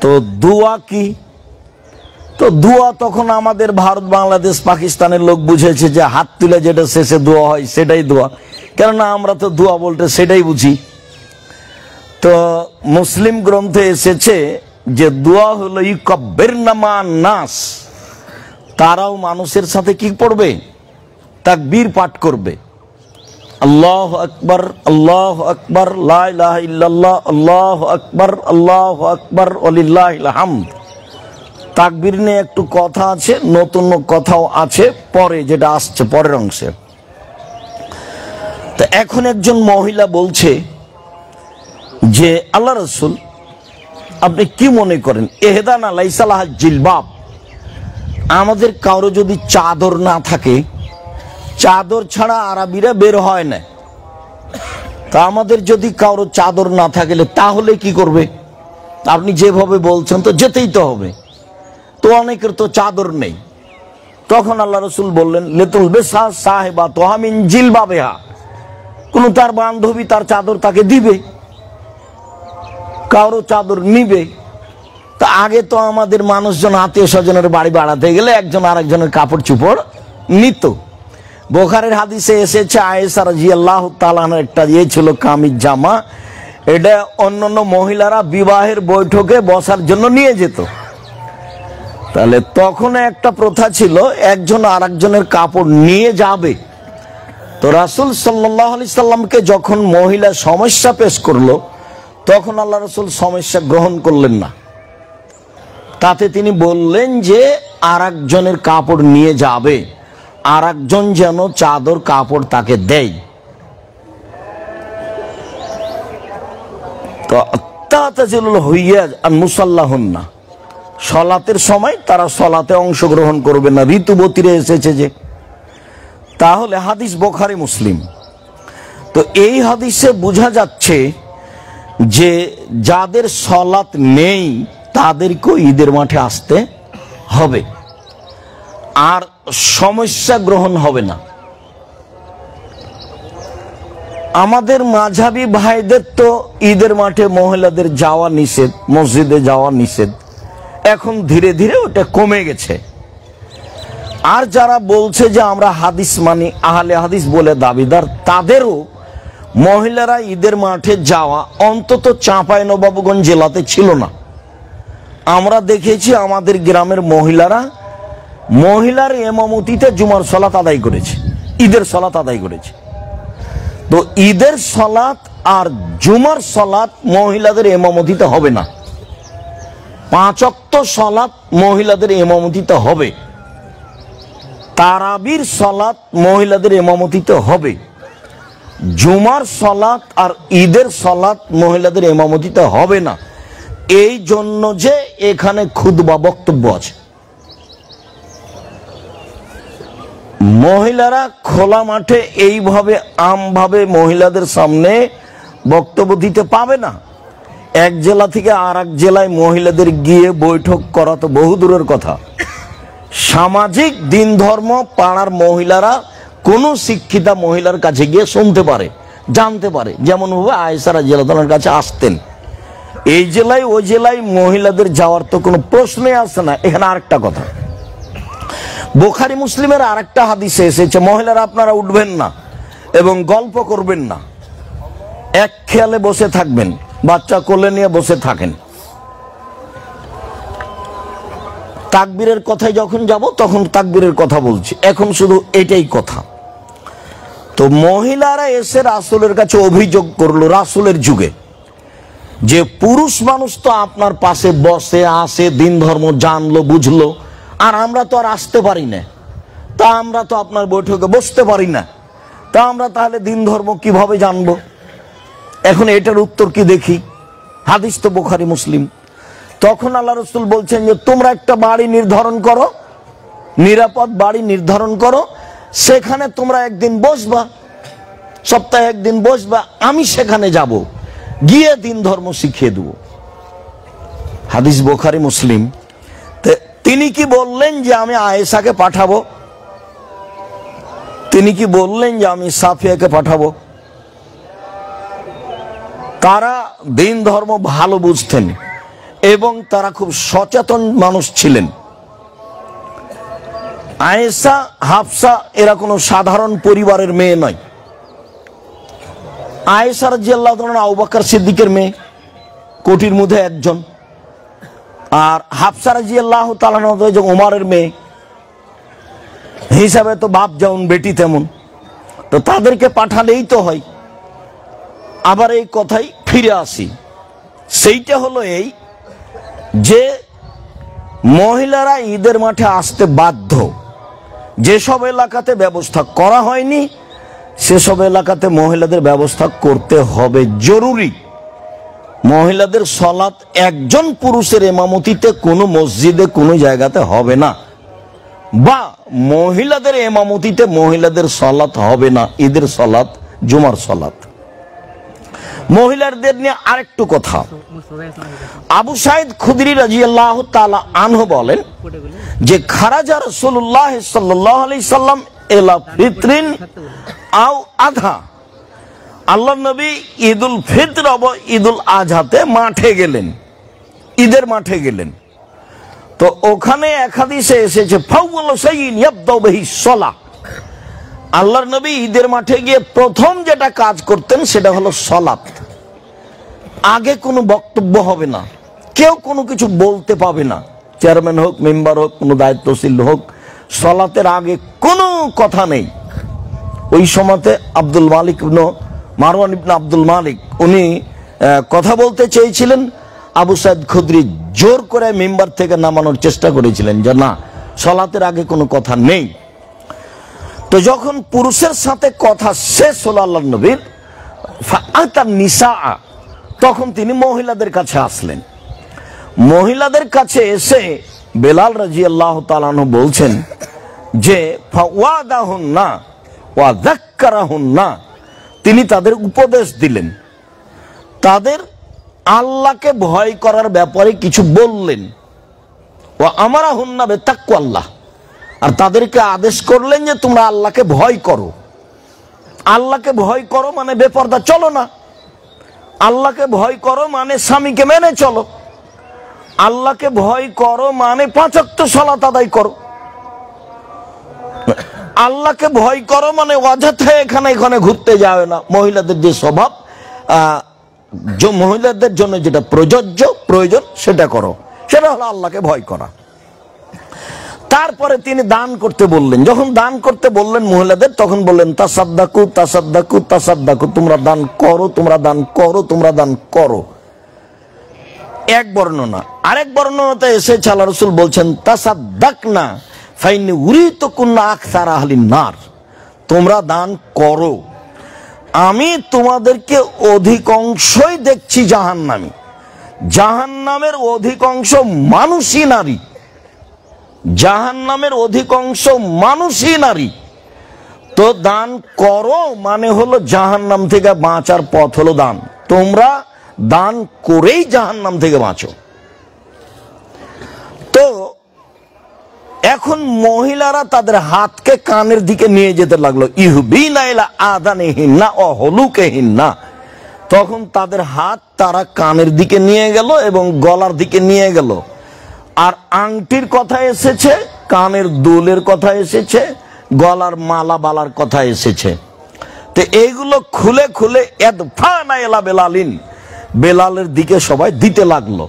তো দোয়া কি? তো দোয়া তখন আমাদের ভারত, বাংলাদেশ, পাকিস্তানের লোক বুঝেছে যে হাত তুলে যেটা শেষে দোয়া হয় সেটাই দোয়া, কেননা আমরা তো দোয়া বলতে সেটাই বুঝি। তো মুসলিম গ্রন্থে এসেছে যে দোয়া হলো ইউকাব্বিরনা মা'আন নাস, তারাও মানুষের সাথে কি পড়বে? তাকবীর পাঠ করবে। আল্লাহু আকবার, আল্লাহু আকবার, লা ইলাহা ইল্লাল্লাহ, আল্লাহু আকবার, আল্লাহু আকবার, ওয়ালিল্লাহিল হামদ। তাকবীর নিয়ে একটু কথা আছে, নতুন কথাও আছে পরে, যেটা আসছে পরের অংশে। তো এখন একজন মহিলা বলছে যে আল্লাহ রাসূল, আপনি কি মনে করেন ইহদানা লাইসা লাহা জিলবাব, আমাদের কারো যদি চাদর না থাকে, চাদর ছাড়া আরবিরা বের হয় না, তা আমাদের যদি কারো চাদর না থাকলে তাহলে কি করবে? আপনি যেভাবে বলছেন তো যেতেই তো হবে, তো অনেকের তো চাদর নেই। তখন আল্লাহ রাসূল বললেন লিতুল বিসা সাহিবা তোহা মিন জিলবাবিহা, কোন তার বান্ধবী তার চাদর তাকে দিবে, কারো চাদর নিবে। তা আগে তো আমাদের মানুষজন আত্মীয় স্বজনের বাড়ি বেড়াতে গেলে একজন আরেকজনের কাপড় চোপড় নিত। বুখারীর হাদিসে এসেছে আয়েশা রাদিয়াল্লাহু তাআলা আনহার একটা ছিল কামিজ জামা, এটা অন্যান্য মহিলারা বিবাহের বৈঠকে বসার জন্য নিয়ে যেত। তাহলে তখন একটা প্রথা ছিল একজন আরেকজনের কাপড় নিয়ে যাবে। তো রাসূল সাল্লাল্লাহু আলাইহি সাল্লামকে যখন মহিলা সমস্যা পেশ করলো, তখন আল্লাহ রাসূল সমস্যা গ্রহণ করলেন না, তাতে তিনি বললেন যে আরেকজনের কাপড় নিয়ে যাবে, আরেকজন যেন চাদর কাপড় তাকে দেয়। তো তাতাজিলুল হুইয়াজ আন মুসাল্লাহুন্না, সলাতের সময় তারা সলাতে অংশগ্রহণ করবে না, ঋতুবতীরে এসেছে যে। তাহলে হাদিস বুখারী মুসলিম। তো এই হাদিসে বোঝা যাচ্ছে যে যাদের সলাত নেই তাদেরকেও ঈদের মাঠে আসতে হবে, আর সমস্যা গ্রহণ হবে না। আমাদের মাঝহাবি ভাইদের তো ঈদের মাঠে মহিলাদের যাওয়া নিষেধ, মসজিদে যাওয়া নিষেধ, এখন ধীরে ধীরে ওটা কমে গেছে। আর যারা বলছে যে আমরা হাদিস মানি, আহলে হাদিস বলে দাবিদার, তাদেরও মহিলারা ঈদের মাঠে যাওয়া অন্তত চাঁপাইনবাবগঞ্জ জেলাতে ছিল না। আমরা দেখেছি আমাদের গ্রামের মহিলার ইমামতিতে জুমার সালাত আদায় করেছে, ঈদের সালাত আদায় করেছে। তো ঈদের সালাত আর জুমার সালাত মহিলাদের ইমামতিতে হবে না, 5 ওয়াক্ত সালাত মহিলাদের ইমামতিতে হবে, তারাবির সালাত মহিলাদের ইমামতিতে হবে, জুমার সালাত আর ঈদের সালাত মহিলাদের ইমামতিতে হবে না। এই জন্য যে এখানে খুতবা বক্তব্য আছে, মহিলারা খোলা মাঠে এইভাবে আমভাবে মহিলাদের সামনে বক্তব্য দিতে পাবে না। এক জেলা থেকে আর এক জেলায় মহিলাদের গিয়ে বৈঠক করা তো বহু দূরের কথা। সামাজিক দিন ধর্ম পাড়ার মহিলারা কোন শিক্ষিতা মহিলার কাছে গিয়ে শুনতে পারে, জানতে পারে, যেমন ভাবে আয়েশা রাদিয়াল্লাহু আনহার কাছে আসতেন। এই জেলায় ওই জেলায় মহিলাদের যাওয়ার তো কোনো প্রশ্নই আসে না। এখানে আরেকটা কথা, বুখারী মুসলিমের আরেকটা হাদিসে এসেছে মহিলারা আপনারা উঠবেন না এবং গল্প করবেন না, এক খেয়ালে বসে থাকবেন, বাচ্চা কোলে নিয়ে বসে থাকেন। তাকবীরের কথায় যখন যাব তখন তাকবীরের কথা বলছি, এখন শুধু এটাই কথা। তো মহিলারা এসে রাসূলের কাছে অভিযোগ করলো রাসূলের যুগে যে পুরুষ মানুষ তো আপনার পাশে বসে আসে, দিন ধর্ম জানলো বুঝলো, আর আমরা তো আর আসতে পারি না, তা আমরা তো আপনার বৈঠকে বসতে পারি না, তা আমরা তাহলে দিন ধর্ম কিভাবে জানবো? এখন এটার উত্তর কি দেখি, হাদিস তো বুখারী মুসলিম। তখন আল্লাহ রাসূল বলছেন যে তোমরা একটা বাড়ি নির্ধারণ করো, নিরাপদ বাড়ি নির্ধারণ করো, সেখানে তোমরা একদিন বসবা, সপ্তাহে একদিন বসবা, আমি সেখানে যাব, গিয়ে দিন ধর্ম শিখিয়ে দেব। হাদিস বুখারী মুসলিম। তিনি কি বললেন যে আমি আয়েশাকে পাঠাবো? তিনি কি বললেন যে আমি সাফিয়াকে পাঠাবো? তারা দিন ধর্ম ভালো বুঝতেন, এবং তারা খুব সচেতন মানুষ ছিলেন। আয়েশা, হাফসা এরা কোনো সাধারণ পরিবারের মেয়ে নয়। আয়েশা রাদিয়াল্লাহু তাআলা আবু বকর সিদ্দিকের মেয়ে, কোটির মধ্যে একজন। আর হাফসা রাদিয়াল্লাহু তাআলা ওমরের মেয়ে হিসাবে তো বাপ যেমন বেটি তেমন, তো তাদেরকে পাঠালেই তো হয়। আবার এই কথাই ফিরে আসি, সেইটা হলো এই যে মহিলারা ঈদের মাঠে আসতে বাধ্য। যেসব এলাকাতে ব্যবস্থা করা হয়নি সেসব এলাকাতে মহিলাদের ব্যবস্থা করতে হবে, জরুরি। মহিলাদের সালাত একজন পুরুষের ইমামতিতে কোনো মসজিদে কোনো জায়গাতে হবে না, বা মহিলাদের ইমামতিতে মহিলাদের সালাত হবে না, ঈদের সালাত, জুমার সালাত। মহিলাদের নিয়ে আরেকটু কথা। আবু সাঈদ খুদরি রাদিয়াল্লাহু তাআলা আনহু বলেন যে খারাজা রাসূলুল্লাহ সাল্লাল্লাহু আলাইহি সাল্লাম ইলা ফিতরিন আও আধা, আল্লাহর নবী ঈদুল ফিতর ও ঈদুল আজহাতে মাঠে গেলেন, ঈদের মাঠে গেলেন। তো ওখানে এক হাদিসে এসেছে ফাওয়ালু শাইইন ইয়াবদাউ বিহি সালাহ, আল্লাহর নবী ঈদের মাঠে গিয়ে প্রথম যেটা কাজ করতেন সেটা হলো সালাত। আগে কোনো বক্তব্য হবে না, কেউ কোনো কিছু বলতে পাবে না, চেয়ারম্যান হোক, মেম্বার হোক, কোনো দায়িত্বশীল হোক, সালাতের আগে কোনো কথা নেই। ওই সময়তে আব্দুল মালিক ইবনে মারওয়ান ইবনে আব্দুল মালিক উনি কথা বলতে চেয়েছিলেন, আবু সাঈদ খুদরি জোর করে মেম্বার থেকে নামানোর চেষ্টা করেছিলেন যে না, সালাতের আগে কোনো কথা নেই। তো যখন পুরুষের সাথে কথা শেষ হলো আল্লাহর নবীর, ফাআতা নিসা, তখন তিনি মহিলাদের কাছে আসলেন। মহিলাদের কাছে এসে বেলাল রাদিয়াল্লাহু তাআলা আনহু বলছেন যে ফাওয়াদাহুন্না ওয়া যাক্কারাহুন্না, তিনি তাদের উপদেশ দিলেন, তাদের আল্লাহকে ভয় করার ব্যাপারে কিছু বললেন। ওয়া আমারাহুন্না বিতাকওয়াল্লাহ, আর তাদেরকে আদেশ করলেন যে তোমরা আল্লাহকে ভয় করো। আল্লাহকে ভয় করো মানে বেপরদা চলো না, আল্লাহকে ভয় করো মানে স্বামীকে মেনে চলো, আল্লাহকে ভয় করো মানে 5 ওয়াক্ত সালাত আদায় করো, আল্লাহকে ভয় করো মানে অযথা এখানে এখানে ঘুরতে যাবে না। মহিলাদের যে স্বভাব, মহিলাদের জন্য যেটা প্রয়োজন সেটা করো, সেটা হলো আল্লাহকে ভয় করা। তারপরে তিনি দান করতে বললেন। যখন দান করতে বললেন মহিলাদের, তখন বললেন তাসাদ্দাকু তাসাদ্দাকু তাসাদ্দাকু, তোমরা দান করো, তোমরা দান করো, তোমরা দান করো। এক বর্ণনা। আরেক বর্ণনাতে এসেছে আল্লাহ রাসূল বলছেন তাসাদ্দাকনা ফাইন্নী উরিতুকুন্না আকসার আহলিন নার, তোমরা দান করো, আমি তোমাদেরকে অধিকাংশই দেখছি জাহান্নামী। জাহান্নামের অধিকাংশ মানুষই নারী, জাহান্নামের অধিকাংশ মানুষই নারী। তো দান করো মানে হলো জাহান্নাম থেকে বাঁচার পথ হলো দান। তোমরা দান করেই জাহান্নাম থেকে বাঁচো। তো এখন মহিলারা তাদের হাতকে কানের দিকে নিয়ে যেতে লাগলো, ইহবিনা ইলা আযানিহিন্না ওয়া হুলুকিহিন্না, তখন তাদের হাত তারা কানের দিকে নিয়ে গেল এবং গলার দিকে নিয়ে গেল। আর আংটির কথা এসেছে, কানের দুলের কথা এসেছে, গলার মালা বালার কথা এসেছে। তো এইগুলো খুলে খুলে ইয়াদফানা ইলা বেলালিন, বেলালের দিকে সবাই দিতে লাগলো।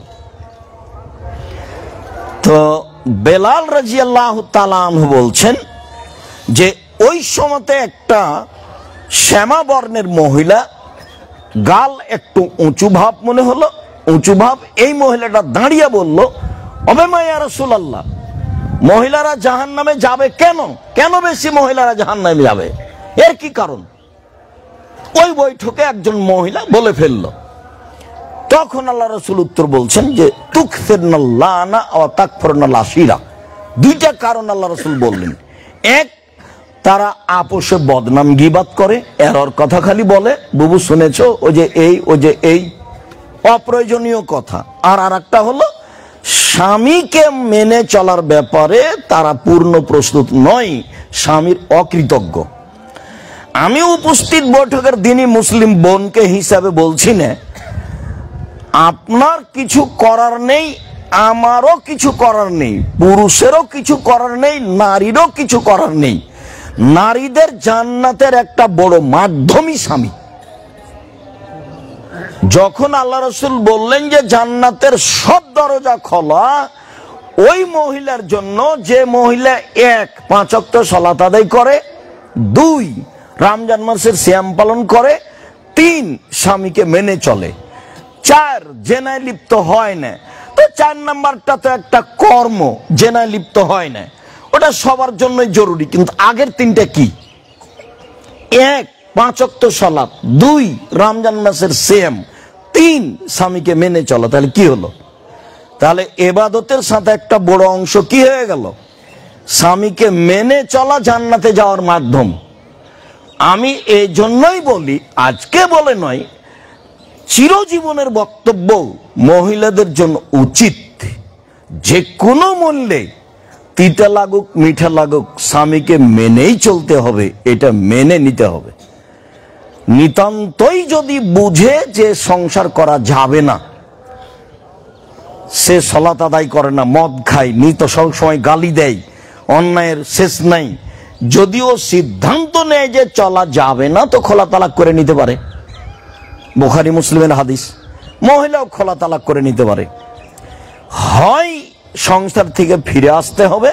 তো বেলাল রাদিয়াল্লাহু তাআলা আনহু বলছেন যে ওই সময়তে একটা শ্যামা বর্ণের মহিলা, গাল একটু উঁচু ভাব মনে হলো, উঁচু ভাব। এই মহিলাটা দাঁড়িয়ে বলল, ওমা ইয়া রাসূলুল্লাহ, মহিলারা জাহান্নামে যাবে কেন? কেন বেশি মহিলারা জাহান্নামে যাবে, এর কি কারণ? ওই বৈঠকে একজন মহিলা বলে ফেলল। তখন আল্লাহ রাসূল উত্তর বলছেন যে তুকসিরনাল লানা ওয়া তাকফুরনাল আশিরা। দুইটা কারণ আল্লাহ রাসূল বললেন। এক, তারা আপোষে বদনাম গীবাত করে, এরর কথা খালি বলে, বুবু শুনেছো, ও যে এই, ও যে এই, অপ্রয়োজনীয় কথা। আর আরেকটা হলো স্বামীকে মেনে চলার ব্যাপারে তারা পূর্ণ প্রস্তুত নয়, স্বামীর অকৃতজ্ঞ। আমি উপস্থিত বৈঠকের দিনই মুসলিম বোনকে হিসাবে বলছি না, আপনার কিছু করার নেই, আমারও কিছু করার নেই, পুরুষেরও কিছু করার নেই, নারীরও কিছু করার নেই। নারীদের জান্নাতের একটা বড় মাধ্যমই স্বামী। যখন আল্লাহ রাসূল বললেন যে জান্নাতের সব দরজা খোলা ওই মহিলার জন্য যে মহিলা ১ ৫ ওয়াক্ত সালাত আদায় করে, ২ রমজান মাসের সিয়াম পালন করে, ৩ স্বামীকে মেনে চলে, ৪ জেনায় লিপ্ত হয় না। তো ৪ নাম্বারটা তো একটা কর্ম, জেনায় লিপ্ত হয় না, ওটা সবার জন্যই জরুরি। কিন্তু আগের ৩টা কি? ১ ৫ ওয়াক্ত সালাত, ২ রমজান মাসের সিয়াম, ৩ স্বামীকে মেনে চলা। তাহলে কি হলো? তাহলে ইবাদতের সাথে একটা বড় অংশ কি হয়ে গেল? স্বামীকে মেনে চলা জান্নাতে যাওয়ার মাধ্যম। আমি এই জন্যই বলি, আজকে বলে নয়, চিরজীবনের বক্তব্য, মহিলাদের জন্য উচিত যে কোনো মূল্যে তিতা লাগুক মিঠা লাগুক স্বামীকে মেনেই চলতে হবে, এটা মেনে নিতে হবে। নিতান্তই যদি বুঝে যে সংসার করা যাবে না, সে সালাত আদায় করে না, মদ খায়, নিত সব সময় গালি দেয়, অন্যায়ের শেষ নাই, যদিও সিদ্ধান্ত নেয় যে চলা যাবে না, তো খোলা তালাক করে নিতে পারে। বুখারী মুসলিমের হাদিস, মহিলাও খোলা তালাক করে নিতে পারে। হয় সংসার থেকে ফিরে আসতে হবে,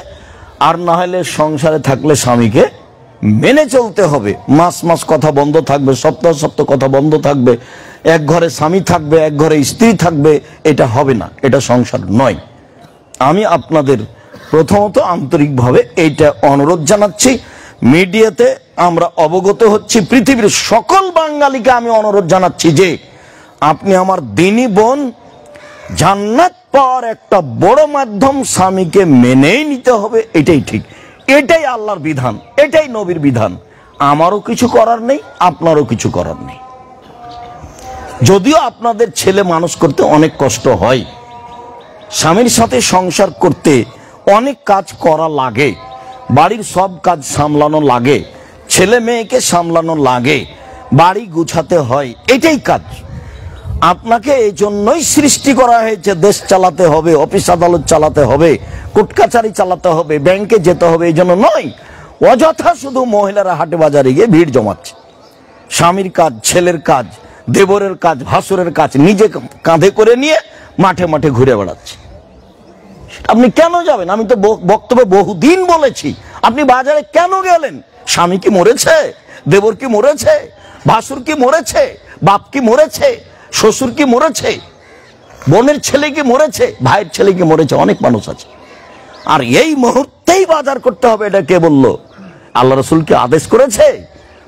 আর না হলে সংসারে থাকলে স্বামীকে মেনে চলতে হবে। মাস মাস কথা বন্ধ থাকবে, সপ্তাহ সপ্তাহ কথা বন্ধ থাকবে, এক ঘরে স্বামী থাকবে, এক ঘরে স্ত্রী থাকবে, এটা হবে না, এটা সংসার নয়। আমি আপনাদের প্রথমত আন্তরিকভাবে এইটা অনুরোধ জানাচ্ছি। মিডিয়াতে আমরা অবগত হচ্ছি, পৃথিবীর সকল বাঙালিকে আমি অনুরোধ জানাচ্ছি যে আপনি আমার দিনী বোন, জান্নাত পাওয়ার একটা বড় মাধ্যম স্বামীকে মেনেই নিতে হবে, এটাই ঠিক, এটাই আল্লাহর বিধান, এটাই নবীর বিধান। আমারও কিছু করার নেই, আপনারও কিছু করার নেই। যদিও আপনাদের ছেলে মানুষ করতে অনেক কষ্ট হয়, স্বামীর সাথে সংসার করতে অনেক কাজ করা লাগে, বাড়ির সব কাজ সামলানো লাগে, ছেলে মেয়েকে সামলানো লাগে, বাড়ি গুছাতে হয়, এটাই কাজ। আপনাকে এই জন্যই সৃষ্টি করা হয়েছে, দেশ চালাতে হবে, অফিস আদালত চালাতে হবে, কোর্ট কাছারি চালাতে হবে, ব্যাংকে যেতে হবে, এই জন্য নয়। অযথা শুধু মহিলারা হাটে বাজারে গিয়ে ভিড় জমাচ্ছে। স্বামীর কাজ, ছেলের কাজ, দেবরের কাজ, ভাসুরের কাজ নিজে কাঁধে করে নিয়ে মাঠে মাঠে ঘুরে বেড়াচ্ছে। আপনি কেন যাবেন? আমি তো বক্তব্যে বহুদিন বলেছি, আপনি বাজারে কেন গেলেন? স্বামী কি মরেছে? দেবর কি মরেছে? ভাসুর কি মরেছে? বাপ কি মরেছে? শ্বশুর কি মরেছে? বোনের ছেলে কি মরেছে? ভাইয়ের ছেলে কি মরেছে? অনেক মানুষ আছে। আর এই মুহূর্তেই বাজার করতে হবে, এটা কে বলল? আল্লাহ রাসূল কি আদেশ করেছে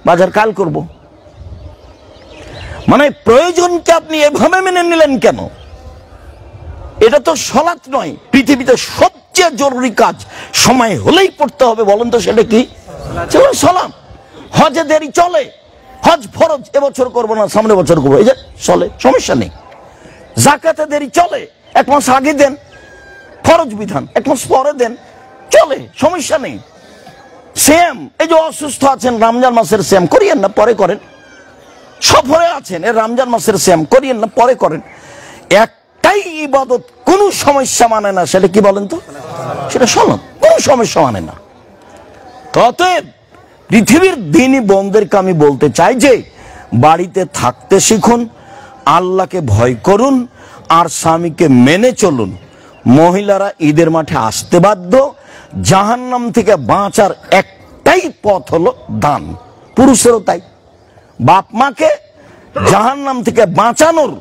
বাজার কাল করব? মানে প্রয়োজনকে আপনি এভাবে মেনে নিলেন কেন? এটা তো সালাত নয়, পৃথিবীতে সবচেয়ে জরুরি কাজ সময় হলেই পড়তে হবে। বলেন তো সেটা কি? সালাম। হজে দেরি চলে, হজ ফরজ, এবছর করবো না, সামনে বছর করবো, এই যে চলে, সমস্যা নেই। যাকাতে দেরি চলে, 1 মাস আগে দেন, ফরজ বিধান, 1 মাস পরে দেন, চলে, সমস্যা নেই। সিয়াম, এই যে অসুস্থ আছেন, রমজান মাসের সিয়াম করিয়েন না, পরে করেন। সফরে আছেন, এই রমজান মাসের সিয়াম করিয়েন না, পরে করেন। একটাই ইবাদত কোনো সমস্যা মানে না, সেটা কি বলেন তো? সেটা সালাত, কোনো সমস্যা মানে না। অতএব পৃথিবীর দিনী বোনদেরকে আমি বলতে চাই যে বাড়িতে থাকতে শিখুন, আল্লাহকে ভয় করুন, আর স্বামীকে মেনে চলুন। মহিলারা ঈদের মাঠে আসতে বাধ্য। জাহান্নাম থেকে বাঁচার একটাই পথ হলো দান, পুরুষেরও তাই। বাপ মাকে জাহান্নাম থেকে বাঁচানোর,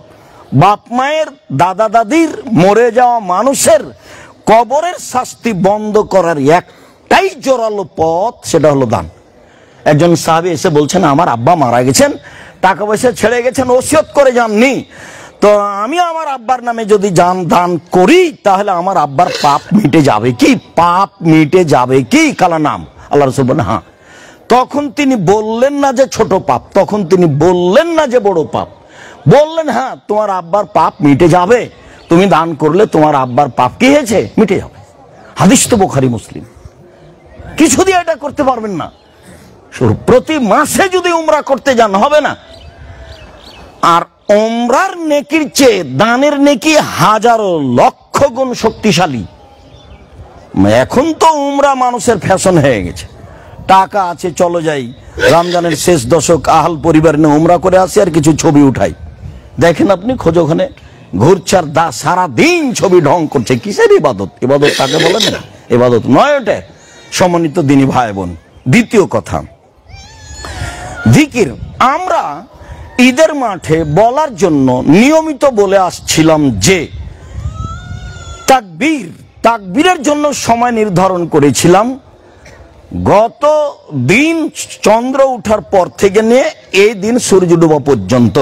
বাপ মায়ের, দাদা দাদির, মরে যাওয়া মানুষের কবরের শাস্তি বন্ধ করার একটাই জোরালো পথ, সেটা হলো দান। একজন সাহাবী এসে বলছেন, আমার আব্বা মারা গেছেন, টাকা পয়সা ছেড়ে গেছেন, ওসিয়ত করে যাননি, তো আমি আমার আব্বার নামে যদি দান করি তাহলে আমার আব্বার পাপ মিটে যাবে কি? পাপ মিটে যাবে কি? কালা নাম। আল্লাহ রাসূল বলেন হ্যাঁ। তখন তিনি বললেন না যে ছোট পাপ, তখন তিনি বললেন না যে বড় পাপ, বললেন হ্যাঁ তোমার আব্বার পাপ মিটে যাবে, তুমি দান করলে তোমার আব্বার পাপ কি হয়েছে? মিটে যাবে। হাদিস তো বুখারী মুসলিম। কিছু দিয়ে এটা করতে পারবেন না। প্রতি মাসে যদি উমরা করতে যান হবে না। আর ওমরার নেকির চেয়ে দানের নেকি হাজারো লক্ষ গুণ শক্তিশালী। এখন তো উমরা মানুষের ফ্যাশন হয়ে গেছে, টাকা আছে চলো যাই, রমজানের শেষ দশক আহাল পরিবার নিয়ে উমরা করে আসি আর কিছু ছবি উঠাই। দেখেন আপনি খোঁজ, ওখানে ঘুরছার দা সারাদিন ছবি ঢং করছে। কিসের ইবাদত? ইবাদত তাকে বলেন না, ইবাদত নয় ওটা। সম্মানিত দিনী ভাই বোন, দ্বিতীয় কথা, জিকির আমরা ঈদের মাঠে বলার জন্য নিয়মিত বলে আসছিলাম যে তাকবীরের জন্য সময় নির্ধারণ করেছিলাম গত দিন চন্দ্র ওঠার পর থেকে নিয়ে এই দিন সূর্য ডোবা পর্যন্ত।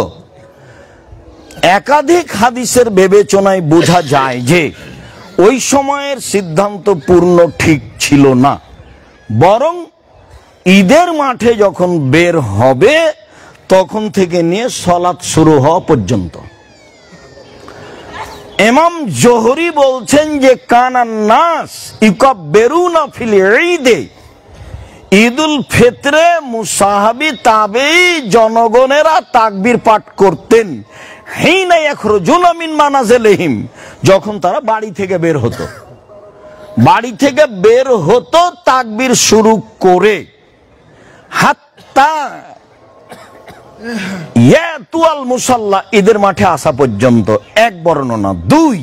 একাধিক হাদিসের বিবেচনায় বোঝা যায় যে ওই সময়ের সিদ্ধান্ত পূর্ণ ঠিক ছিল না, বরং ঈদের মাঠে যখন বের হবে তখন থেকে নিয়ে সালাত শুরু হওয়া পর্যন্ত। ইমাম জোহরি বলছেন যে কানান নাস ইকাব্বিরুনা ফিল ঈদে, ঈদুল ফিতরে মুসাহাবি তাবেঈ জনগণেরা তাকবীর পাঠ করতেন হিনা ইয়াখরুজুনা মিন মানাজিলিহিম, যখন তারা বাড়ি থেকে বের হতো। বাড়ি থেকে বের হতো তাকবীর শুরু করে হাত্তা ইয়াতুল মুসাল্লা, ঈদের মাঠে আসা পর্যন্ত এক বর্ণনা। দুই,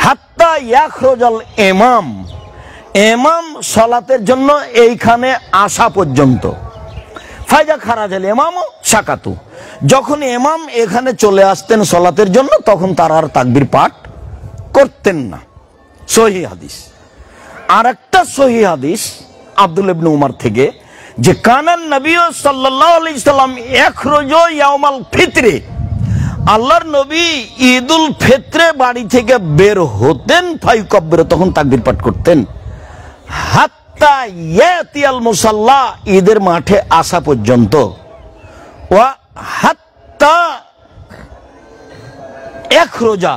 হাত্তা ইয়াখরুজাল ইমাম, ইমাম সালাতের জন্য এইখানে আসা পর্যন্ত। ফাইজা খারাজাল ইমাম সাকাতু, যখন ইমাম এখানে চলে আসতেন সালাতের জন্য তখন তারা আর তাকবীর পাঠ করতেন না। সহিহ হাদিস। আর একটা সহিহ হাদিস আব্দুল্লাহ ইবনে উমর থেকে যে কানান নবী সাল্লাল্লাহু আলাইহি সাল্লাম ইয়াখরুজু ইয়াউমাল ফিতরে, আল্লাহর নবী ঈদুল ফিতরে বাড়ি থেকে বের হতেন ফায়ুকাব্বির, তখন তাকবীর পাঠ করতেন হাত্তা ইয়াতিয়াল মুসাল্লা, ঈদের মাঠে আসা পর্যন্ত। ওয়া হাত্তা ইয়াখরুজা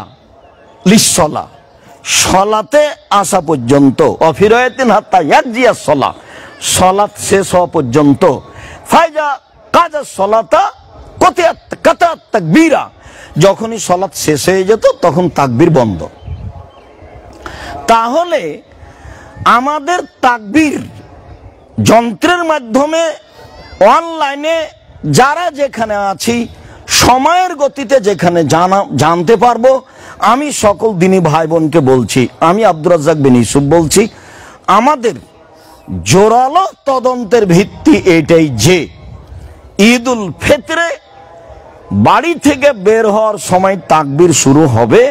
লিসসালাহ, সালাতে আসা পর্যন্ত। অফিরায়াতিন হাত্তা ইয়াজিয়াস সালাহ, সালাত শেষ হওয়া পর্যন্ত। ফাইজা কাজা সালাতা কাতাত তাকবীরা, যখনই সালাত শেষ হয়ে যেত তখন তাকবীর বন্ধ। তাহলে আমাদের তাকবীর যন্ত্রের মাধ্যমে অনলাইনে যারা যেখানে আছি সময়ের গতিতে যেখানে জানতে পারবো, আমি সকল দিনী ভাই বোনকে বলছি, আমি আব্দুর রাজ্জাক বিন ইউসুফ বলছি, আমাদের জোরালো তদন্তের ভিত্তি এটাই যে ঈদুল ফিতরে বাড়ি থেকে বের হওয়ার সময় তাকবীর শুরু হবে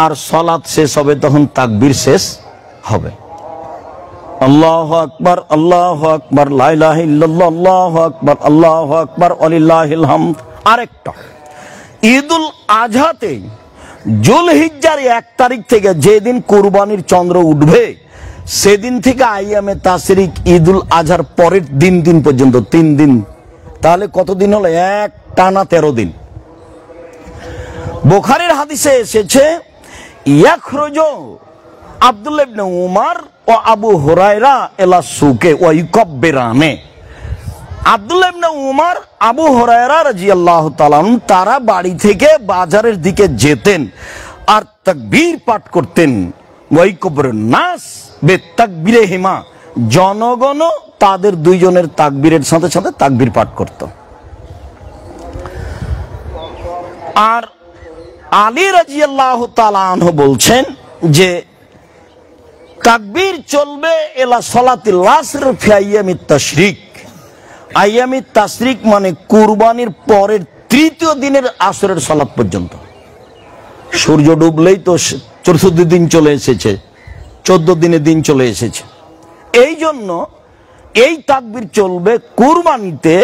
আর সালাত শেষ হবে তখন তাকবীর শেষ হবে। আল্লাহু আকবার, আল্লাহু আকবার, লা ইলাহা ইল্লাল্লাহ, আল্লাহু আকবার, আল্লাহু আকবার, ওয়ালিল্লাহিল হামদ। আরেকটা, ঈদুল আজহাতে জুলহিজ্জার 1 তারিখ থেকে যেদিন কুরবানির চন্দ্র উঠবে সেদিন থেকে আইয়ামে তাশরিক ঈদুল আজহার পরের দিন পর্যন্ত 3 দিন। তাহলে কত দিন হলো? এক টানা 13 দিন। বুখারীর হাদিসে এসেছে ইয়াখরুজু আব্দুল্লাহ ইবনে উমর ও আবু হুরায়রা ইলা সুকে ওয়া ইউকাব্বিরানে, আব্দুল্লাহ ইবনে উমর আবু হুরায়রা রাদিয়াল্লাহু তাআলা তারা বাড়ি থেকে বাজারের দিকে যেতেন আর তাকবীর পাঠ করতেন। ওয়া ইউকাব্বিরুন নাস বিতাকবীরিহিমা, জনগণও তাদের দুইজনের তাকবীরের সাথে সাথে তাকবীর পাঠ করত। আর আলী রাদিয়াল্লাহু তাআলা আনহু বলছেন যে তাকবীর চলবে এলা সালাতিল আসর ফি আইয়ামিত তাশরিক, আইয়ামিত তাশরিক মানে কুরবানির পরের 3য় দিনের আসরের সালাত পর্যন্ত। সূর্য ডুবলেই তো 14 দিন চলে এসেছে, 14 দিনের দিন চলে এসেছে। এই জন্য এই তাকবীর চলবে কুরবানিতে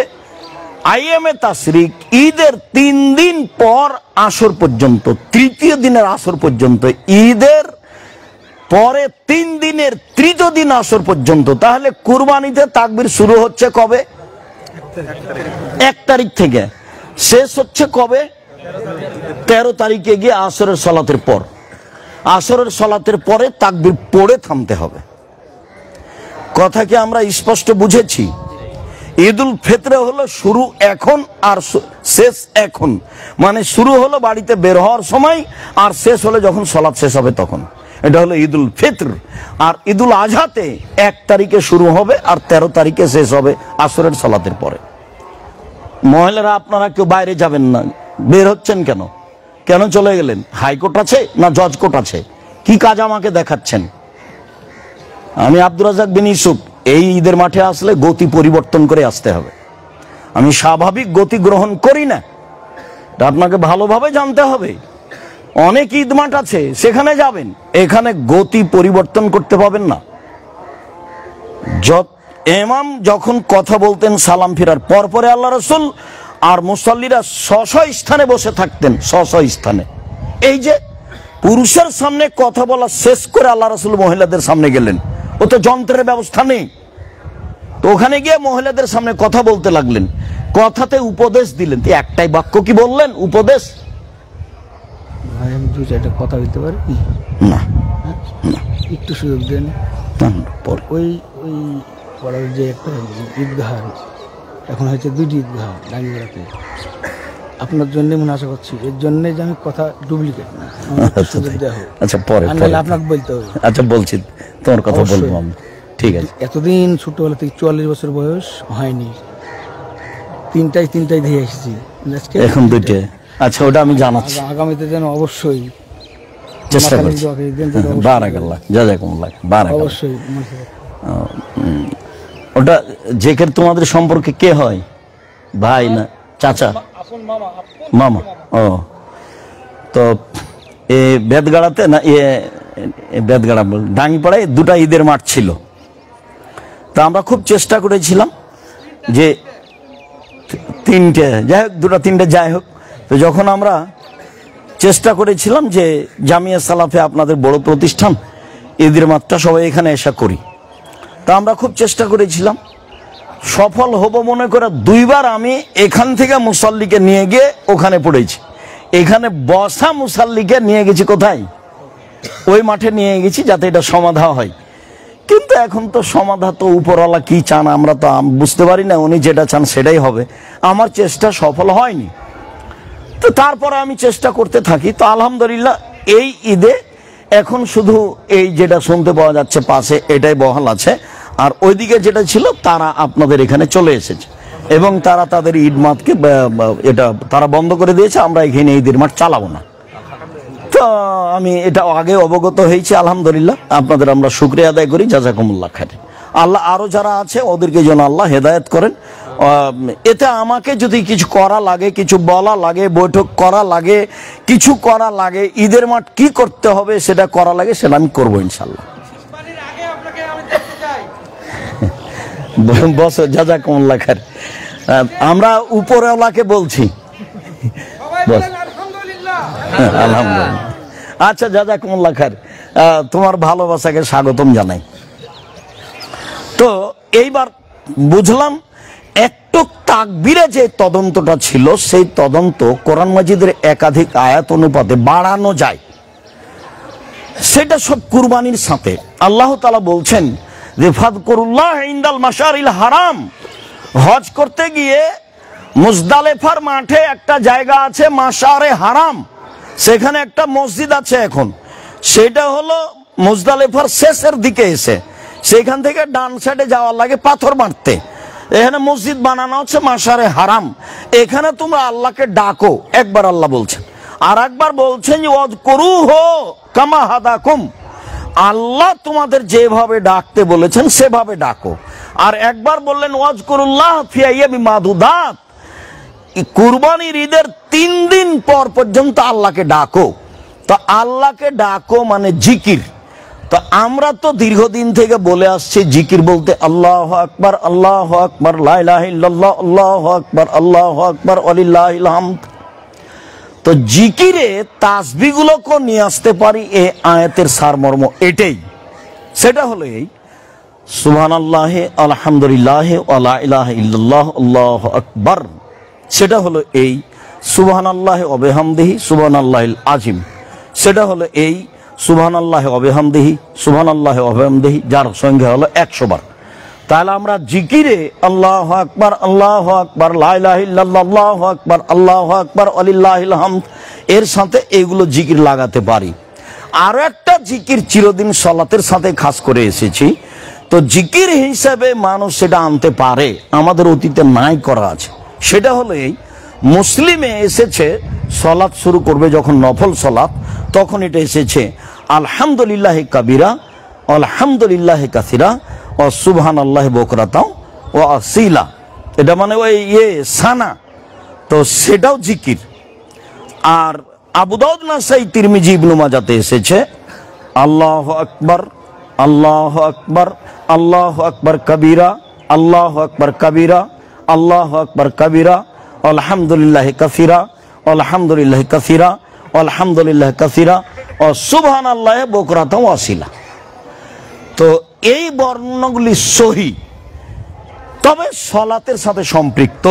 আইয়ামে তাশরিক ঈদের 3 দিন পর আসর পর্যন্ত, 3য় দিনের আসর পর্যন্ত, ঈদের পরে 3 দিনের 3য় দিন আসর পর্যন্ত। তাহলে কুরবানিতে তাকবীর শুরু হচ্ছে কবে? 1 তারিখ থেকে, শেষ হচ্ছে কবে? 13 তারিখে গিয়ে আসরের সালাতের পর। আসরের সালাতের পরে তাকবীর পড়ে থামতে হবে। কথা কি আমরা স্পষ্ট বুঝেছি? ঈদুল ফিতরে হলো শুরু এখন আর শেষ এখন, মানে শুরু হলো বাড়িতে বের হওয়ার সময় আর শেষ হলে যখন সালাত শেষ হবে তখন। এটা হলো ঈদুল ফিতর। আর ঈদুল আজহাতে 1 তারিখে শুরু হবে আর 13 তারিখে শেষ হবে আসরের সালাতের পরে। মহিলারা আপনারা কেউ বাইরে যাবেন না, বের হচ্ছেন কেন? কেন চলে গেলেন? হাইকোর্ট আছে না জজ কোর্ট আছে? কি কাজ আমাকে দেখাচ্ছেন? আমি আব্দুর রাজ্জাক বিন ইউসুফ, এই ঈদের মাঠে আসলে গতি পরিবর্তন করে আসতে হবে। আমি স্বাভাবিক গতি গ্রহণ করি না, এটা আপনাকে ভালোভাবে জানতে হবে। অনেক ঈদ মাঠ আছে, সেখানে যাবেন, এখানে গতি পরিবর্তন করতে পাবেন না। ইমাম যখন কথা বলতেন সালাম ফিরার পরে আল্লাহ রাসূল আর মুসাল্লিরা স্ব স্থানে বসে থাকতেন, স্ব স্থানে। এই যে পুরুষের সামনে কথা বলা শেষ করে আল্লাহ রাসূল মহিলাদের সামনে গেলেন, ও তো যন্ত্রের ব্যবস্থা নেই, তো ওখানে গিয়ে মহিলাদের সামনে কথা বলতে লাগলেন, কথাতে উপদেশ দিলেন। একটাই বাক্য কি বললেন? উপদেশ। ভাই আমি 2-4টা কথা বলতে পারি না, একটু সুযোগ দেন। ওই ওই পড়ার যে একটা ঈদগাহ এখন হয়েছে 2টি ঈদগাহ ডাঙ্গিপাড়াতে, আপনার জন্যে মনে আশা করছি, এর জন্যে যে আমি কথা ডুপ্লিকেট না। আচ্ছা পরে আপনাকে বলতে হবে। আচ্ছা বলছি, তোমার কথা বলবো আমি, ঠিক আছে। এতদিন ছোটবেলা থেকে 44 বছর বয়স হয়নি, তিনটাই দিয়ে এসেছি, এখন 2টে। আচ্ছা ওটা আমি জানাচ্ছি, আগামীতে যেন অবশ্যই চেষ্টা করছি। বারাকাল্লাহ, জাযাকুমুল্লাহ, বারাকাল্লাহ। অবশ্যই। ওটা জেকের তোমাদের সম্পর্কে কে হয়? ভাই না চাচা? মামা। ও তো এ বেদগাড়াতে না, বেদগাড়া বল ডাঙ্গিপাড়ায় 2টা ঈদের মাঠ ছিল। তা আমরা খুব চেষ্টা করেছিলাম যে 3টে, যাই হোক 2টা-3টে যাই হোক। তো যখন আমরা চেষ্টা করেছিলাম যে জামিয়া সালাফে আপনাদের বড় প্রতিষ্ঠান, ঈদের মাঠটা সবাই এখানে এসে করি, তা আমরা খুব চেষ্টা করেছিলাম, সফল হব মনে করে 2বার আমি এখান থেকে মুসাল্লিকে নিয়ে গিয়ে ওখানে পড়েছি। এখানে বসা মুসাল্লিকে নিয়ে গেছি কোথায়? ওই মাঠে নিয়ে গেছি যাতে এটা সমাধা হয়। কিন্তু এখন তো সমাধা তো উপরওয়ালা কি চান আমরা তো বুঝতে পারি না, উনি যেটা চান সেটাই হবে। আমার চেষ্টা সফল হয়নি, তো তারপরে আমি চেষ্টা করতে থাকি। তো আলহামদুলিল্লাহ এই ঈদে এখন শুধু এই যেটা শুনতে পাওয়া যাচ্ছে পাশে, এটাই বহাল আছে। আর ওইদিকে যেটা ছিল তারা আপনাদের এখানে চলে এসেছে এবং তারা তাদের ঈদ মাঠকে এটা তারা বন্ধ করে দিয়েছে। আমরা এখানে ঈদের মাঠ চালাবো না। তো আমি এটা আগে অবগত হয়েছি, আলহামদুলিল্লাহ। আপনাদের আমরা শুকরিয়া আদায় করি, জাযাকুমুল্লাহ খাইর। আল্লাহ আরো যারা আছে ওদেরকে যেন আল্লাহ হেদায়েত করেন। এতে আমাকে যদি কিছু করা লাগে, কিছু বলা লাগে, বৈঠক করা লাগে, কিছু করা লাগে, ঈদের মাঠ কি করতে হবে সেটা করা লাগে, সেটা আমি করবো ইনশাল্লাহ। বস, জাযাকুমুল্লাহ খাইর। আমরা উপরওয়ালাকে বলছি, আলহামদুলিল্লাহ। আচ্ছা জাযাকুমুল্লাহ খাইর, তোমার ভালোবাসাকে স্বাগতম জানাই। তো এইবার বুঝলাম একটু তাকবীরে যে তদন্তটা ছিল, সেই তদন্ত কোরআন মাজিদের একাধিক আয়াত অনুপাতে বাড়ানো যায়। সেটা সব কুরবানির সাথে। আল্লাহ তাআলা বলছেন যে ফাযকুরুল্লাহ ইনদাল মাশারিল হারাম। হজ করতে গিয়ে মুজদালেফার মাঠে একটা জায়গা আছে মাশারে হারাম, সেখানে একটা মসজিদ আছে। এখন সেটা হলো মুজদালেফার শেষের দিকে এসে, সেখান থেকে ডান সাইডে যাওয়ার লাগে পাথর মারতে, এখানে মসজিদ বানানো হচ্ছে মাশারে হারাম। এখানে তোমরা আল্লাহকে ডাকো, একবার আল্লাহ বলছেন। আর একবার বলছেন যে ওয়াজকুরুহু কামা হাদাকুম, আল্লাহ তোমাদের যেভাবে ডাকতে বলেছেন সেভাবে ডাকো। আর একবার বললেন ওয়াজকুরুল্লাহ ফি আইয়ামি মাদুদাত, কুরবানির ঈদের 3 দিন পর পর্যন্ত আল্লাহকে ডাকো। তো আল্লাহকে ডাকো মানে জিকির। তো আমরা তো দীর্ঘদিন থেকে বলে আসছি জিকির বলতে আল্লাহু আকবার, আল্লাহু আকবার, লা ইলাহা ইল্লাল্লাহ, আল্লাহু আকবার, আল্লাহু আকবার, ওয়ালিল্লাহিল হামদ। তো জিকিরে তাসবিহগুলোকে নিয়ে আসতে পারি, এই আয়াতের সারমর্ম এটাই। সেটা হলো এই সুবহানাল্লাহ, আলহামদুলিল্লাহ, ওয়া লা ইলাহা ইল্লাল্লাহ, আল্লাহু আকবার। সেটা হলো এই সুবহানাল্লাহ ওয়া বিহামদিহি সুবহানাল্লাহিল আযীম। সেটা হলো এই সুবহানাল্লাহ ওয়া বিহামদিহি সুবহানাল্লাহ ওয়া বিহামদিহি, যার সংখ্যা হলো 100 বার। তাহলে আমরা জিকিরে আল্লাহু আকবার, আল্লাহু আকবার, লা ইলাহা ইল্লাল্লাহ, আল্লাহু আকবার, আল্লাহু আকবার, ওয়ালিল্লাহিল হামদ এর সাথে এগুলো জিকির লাগাতে পারি। আরো একটা জিকির চিরদিন সালাতের সাথে খাস করে এসেছি, তো জিকির হিসাবে মানুষ সেটা আনতে পারে, আমাদের অতীতে নাই করা আছে। সেটা হলো এই, মুসলিমে এসেছে সালাত শুরু করবে যখন নফল সালাত, তখন এটা এসেছে আলহামদুলিল্লাহ কাবিরা, আলহামদুলিল্লাহ কাসিরা, ও সুবহানাল্লাহি বুকরাতাও ও আসিলা, এটা মানে ওই সানা, তো সেটাও জিকির। আর আবু দাউদ, নাসাই, তিরমিজি, ইবনে মাজাতে এসেছে আল্লাহু আকবার, আল্লাহু আকবার, আল্লাহু আকবার কবীরা, আল্লাহু আকবার কবীরা, আল্লাহু আকবার কবীরা, আলহামদুলিল্লাহ কাসিরা, আলহামদুলিল্লাহ কাসিরা, আলহামদুলিল্লাহ কাসিরা, ও সুবহানাল্লাহি বুকরাতাও আসিলা। তো এই বর্ণগুলি সহি, তবে সলাতের সাথে সম্পৃক্ত।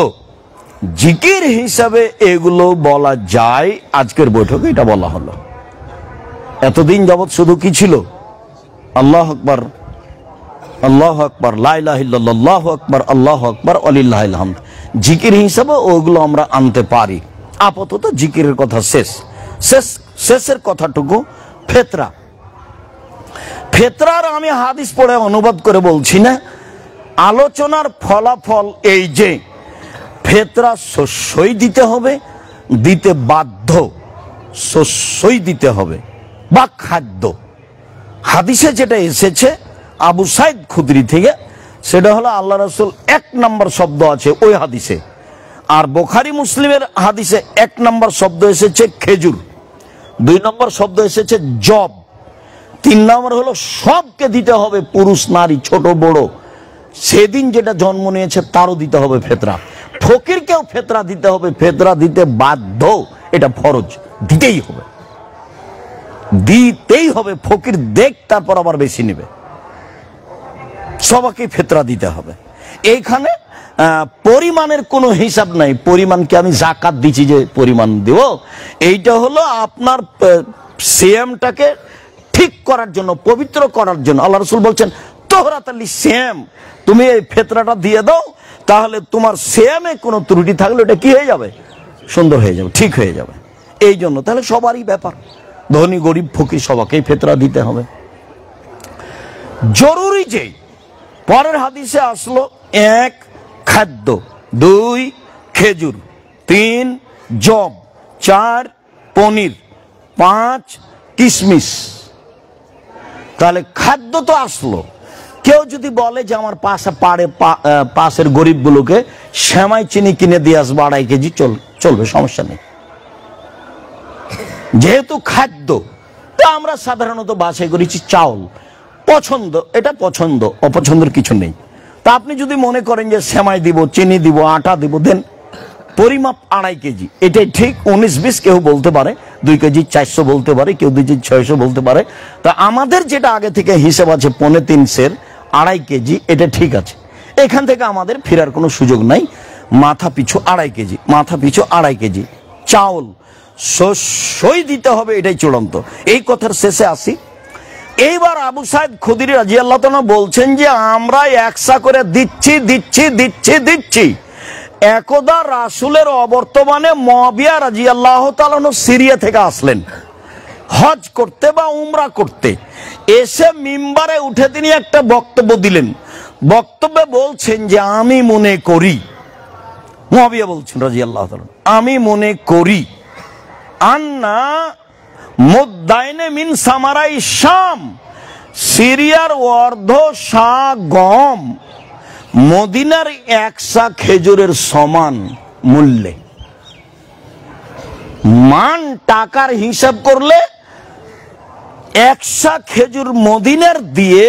জিকির হিসাবে এগুলো বলা যায়, আজকের বৈঠকে এটা বলা হলো। এতদিন যাবৎ শুধু কি ছিল? আল্লাহু আকবার, আল্লাহু আকবার, লা ইলাহা ইল্লাল্লাহ, আল্লাহু আকবার, আল্লাহু আকবার, ওয়ালিল্লাহিল হামদ। জিকির হিসাবে ওগুলো আমরা আনতে পারি। আপাতত জিকিরের কথা শেষের কথাটুকু ফেতরা। ফেতরার আমি হাদিস পড়ে অনুবাদ করে বলছি না, আলোচনার ফলাফল এই যে ফেতরা শস্যই দিতে হবে, দিতে বাধ্য, শস্যই দিতে হবে বা খাদ্য। হাদিসে যেটা এসেছে আবু সাইদ খুদরি থেকে, সেটা হলো আল্লাহ রাসূল 1 নম্বর শব্দ আছে ওই হাদিসে। আর বুখারী মুসলিমের হাদিসে 1 নম্বর শব্দ এসেছে খেজুর, 2 নম্বর শব্দ এসেছে জব, 3 নম্বর হলো সবকে দিতে হবে, পুরুষ নারী ছোট বড়, সেদিন যেটা জন্ম নিয়েছে তারও দিতে হবে ফেতরা। ফকিরকেও ফেতরা দিতে হবে, ফেতরা দিতে বাধ্য, এটা ফরজ, দিতেই হবে, দিতেই হবে। ফকির দেখ তারপর আবার বেশি নেবে, সবাইকে ফেতরা দিতে হবে। এইখানে পরিমাণের কোনো হিসাব নাই, পরিমাণকে আমি জাকাত দিচ্ছি যে পরিমাণ দেব, এইটা হলো আপনার সিয়ামটাকে ঠিক করার জন্য, পবিত্র করার জন্য। আল্লাহ রাসূল বলছেন তোহরাতাল সিয়াম, তুমি এই ফেতরাটা দিয়ে দাও, তাহলে তোমার সিয়ামে কোনো ত্রুটি থাকলে এটা কি হয়ে যাবে? সুন্দর হয়ে যাবে, ঠিক হয়ে যাবে। এই জন্য তাহলে সবারই ব্যাপার, ধনী গরিব ফকির সবাইকেই ফেতরা দিতে হবে। জরুরি যে পরের হাদিসে আসলো 1 খাদ্য, 2 খেজুর, 3 জব, 4 পনির, 5 কিশমিশ। তাহলে খাদ্য তো আসলো। কেউ যদি বলে যে আমার পাশের গরিবগুলোকে সেমাই চিনি কিনে দিয়ে আসবো 2.5 কেজি, চলবে, সমস্যা নেই। যেহেতু খাদ্য, তা আমরা সাধারণত বাছাই করেছি চাউল, পছন্দ, এটা পছন্দ, অপছন্দের কিছু নেই। তা আপনি যদি মনে করেন যে সেমাই দিব, চিনি দিব, আটা দিব, দেন পরিমাপ 2.5 কেজি, এটাই ঠিক। 19-20 কেউ বলতে পারে, 2 কেজি 400 বলতে পারে, কেউ 2 কেজি 600 বলতে পারে। তা আমাদের যেটা আগে থেকে হিসাব আছে 3.25 সের 2.5 কেজি, এটা ঠিক আছে। এখান থেকে আমাদের ফেরার কোনো সুযোগ নাই। মাথা পিছু 2.5 কেজি, মাথা পিছু 2.5 কেজি চাউল শস্যই দিতে হবে, এটাই চূড়ান্ত। এই কথার শেষে আসি। এইবার আবু সাইদ খুদরি রাদিয়াল্লাহু তাআলা বলছেন যে আমরা একসা করে দিচ্ছি। একদা রাসূলের অবর্তমানে মুআবিয়া রাদিয়াল্লাহু তাআলা সিরিয়া থেকে আসলেন হজ করতে বা উমরা করতে। এসে মিম্বারে উঠে তিনি একটা বক্তব্য দিলেন। বক্তব্যে বলছেন যে আমি মনে করি, মুআবিয়া বলছেন রাদিয়াল্লাহু তাআলা, আমি মনে করি আন্না মুদ্দাইনে মিন সামারাই শাম, সিরিয়ার অর্ধ সা গম মদিনার 1 সা খেজুরের সমান মূল্যে। মান টাকার হিসাব করলে 1 সা খেজুর মদিনার দিয়ে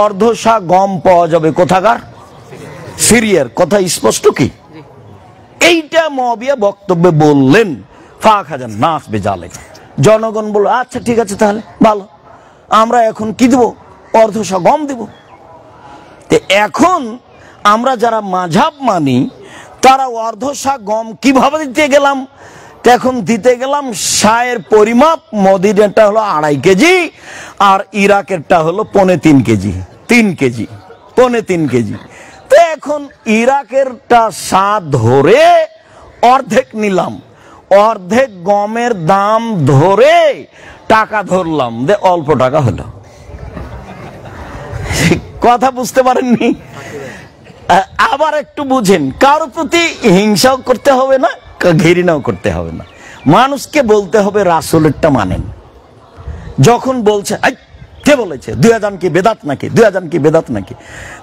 অর্ধ সা গম পাওয়া যাবে। কোথাকার? সিরিয়ার। কথা স্পষ্ট কি? এইটা মুআবিয়া বক্তব্যে বললেন। ফাখাজান নাস বেজালে, জনগণ বলল আচ্ছা ঠিক আছে, তাহলে ভালো, আমরা এখন কি দেব? অর্ধ সা গম দেব। এখন আমরা যারা মাযহাব মানি তারা অর্ধ সা গম কিভাবে দিতে গেলাম? এখন দিতে গেলাম শায়ের পরিমাপ, মদিনাটা হলো 2.5 কেজি আর ইরাকেরটা হলো 3.25 কেজি, 3 কেজি। 3.25 কেজি। তো এখন ইরাকেরটা স্বাদ ধরে অর্ধেক নিলাম, অর্ধেক গমের দাম ধরে টাকা ধরলাম, দে অল্প টাকা হলো। কথা বুঝতে পারেননি? আবার একটু বুঝেন, কারোর প্রতি হিংসাও করতে হবে না, ঘৃণাও করতে হবে না। মানুষকে বলতে হবে রাসূলেরটা মানেন। যখন বলছে কে বলেছে 2000 কি বেদাত নাকি, 2000 কি বেদাত নাকি,